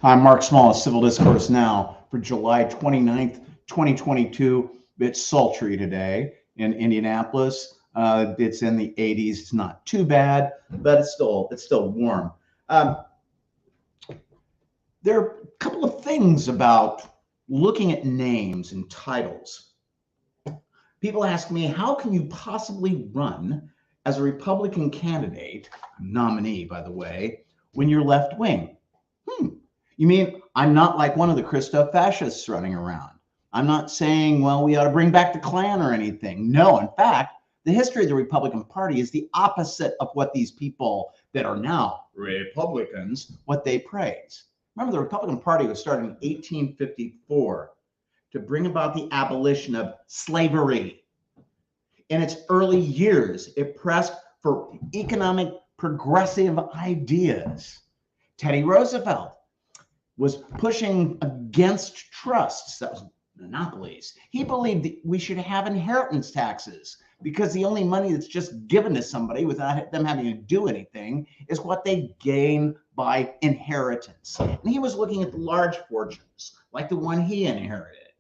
I'm Mark Small of Civil Discourse Now for July 29th, 2022. It's sultry today in Indianapolis. It's in the 80s. It's not too bad, but it's still warm. There are a couple of things about looking at names and titles. People ask me, how can you possibly run as a Republican candidate, nominee, by the way, when you're left wing? You mean I'm not like one of the Christo fascists running around? I'm not saying, well, we ought to bring back the Klan or anything. No, in fact, the history of the Republican Party is the opposite of what these people that are now Republicans, what they praise. Remember, the Republican Party was started in 1854 to bring about the abolition of slavery. In its early years, it pressed for economic progressive ideas. Teddy Roosevelt was pushing against trusts, that was monopolies. He believed that we should have inheritance taxes because the only money that's just given to somebody without them having to do anything is what they gain by inheritance. And he was looking at the large fortunes like the one he inherited.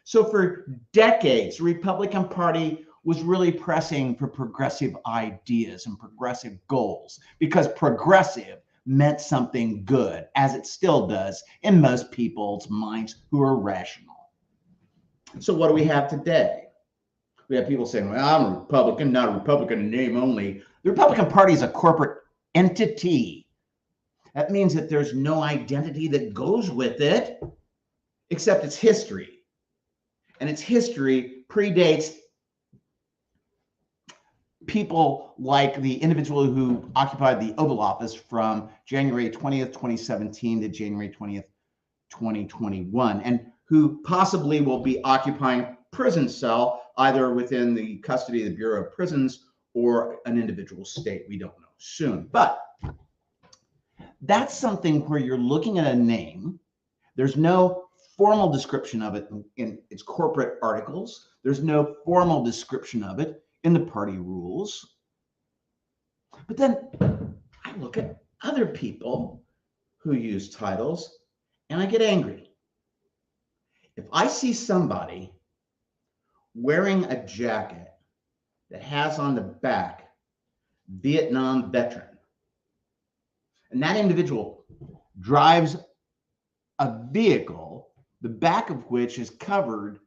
So for decades, the Republican Party was really pressing for progressive ideas and progressive goals because progressive meant something good, as it still does in most people's minds who are rational. So what do we have today? We have people saying, well, I'm a Republican, not a Republican in name only. The Republican Party is a corporate entity. That means that there's no identity that goes with it, except its history. And its history predates people like the individual who occupied the Oval Office from January 20th, 2017 to January 20th, 2021, and who possibly will be occupying prison cell either within the custody of the Bureau of Prisons or an individual state. We don't know soon. But that's something where you're looking at a name. There's no formal description of it in its corporate articles. There's no formal description of it in the party rules. But then I look at other people who use titles and I get angry. If I see somebody wearing a jacket that has on the back Vietnam veteran, and that individual drives a vehicle, the back of which is covered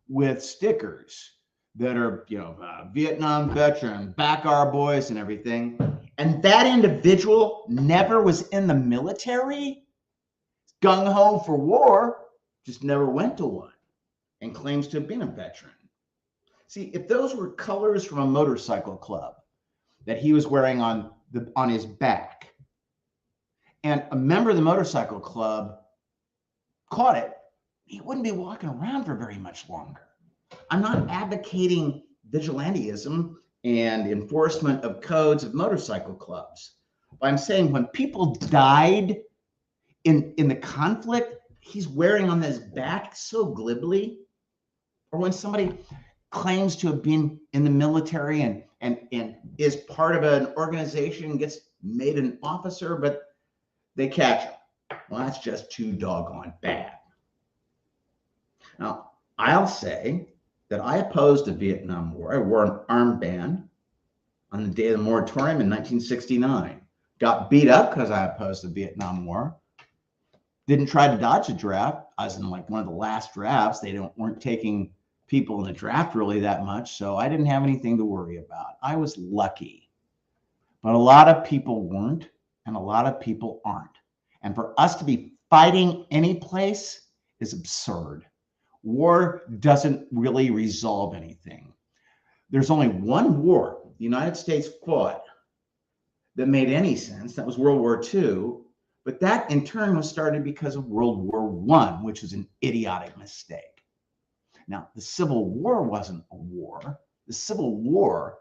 with stickers that are, Vietnam veteran, back our boys and everything. And that individual never was in the military, gung-ho for war, just never went to one and claims to have been a veteran. See, if those were colors from a motorcycle club that he was wearing on his back, and a member of the motorcycle club caught it, he wouldn't be walking around for very much longer. I'm not advocating vigilantism and enforcement of codes of motorcycle clubs. But I'm saying when people died in the conflict, he's wearing on his back so glibly, or when somebody claims to have been in the military and is part of an organization, gets made an officer, but they catch him. Well, that's just too doggone bad. Now, I'll say that I opposed the Vietnam War. I wore an armband on the day of the moratorium in 1969. Got beat up because I opposed the Vietnam War. Didn't try to dodge a draft. I was in like one of the last drafts. They weren't taking people in the draft really that much, so I didn't have anything to worry about. I was lucky. But a lot of people weren't, and a lot of people aren't. And for us to be fighting any place is absurd. War doesn't really resolve anything. There's only one war the United States fought that made any sense. That was World War II. But that in turn was started because of World War I, which was an idiotic mistake. Now, the Civil War wasn't a war. The Civil War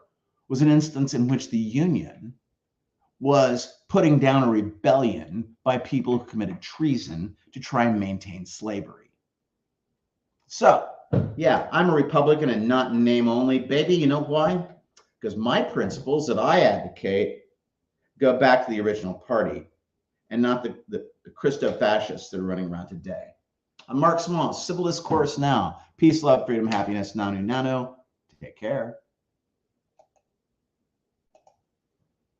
was an instance in which the Union was putting down a rebellion by people who committed treason to try and maintain slavery. So, yeah, I'm a Republican and not in name only. Baby, you know why? Because my principles that I advocate go back to the original party. and not the Christo-fascists that are running around today. I'm Mark Small, Civil Discourse Now. Peace, love, freedom, happiness, nanu nanu. Take care.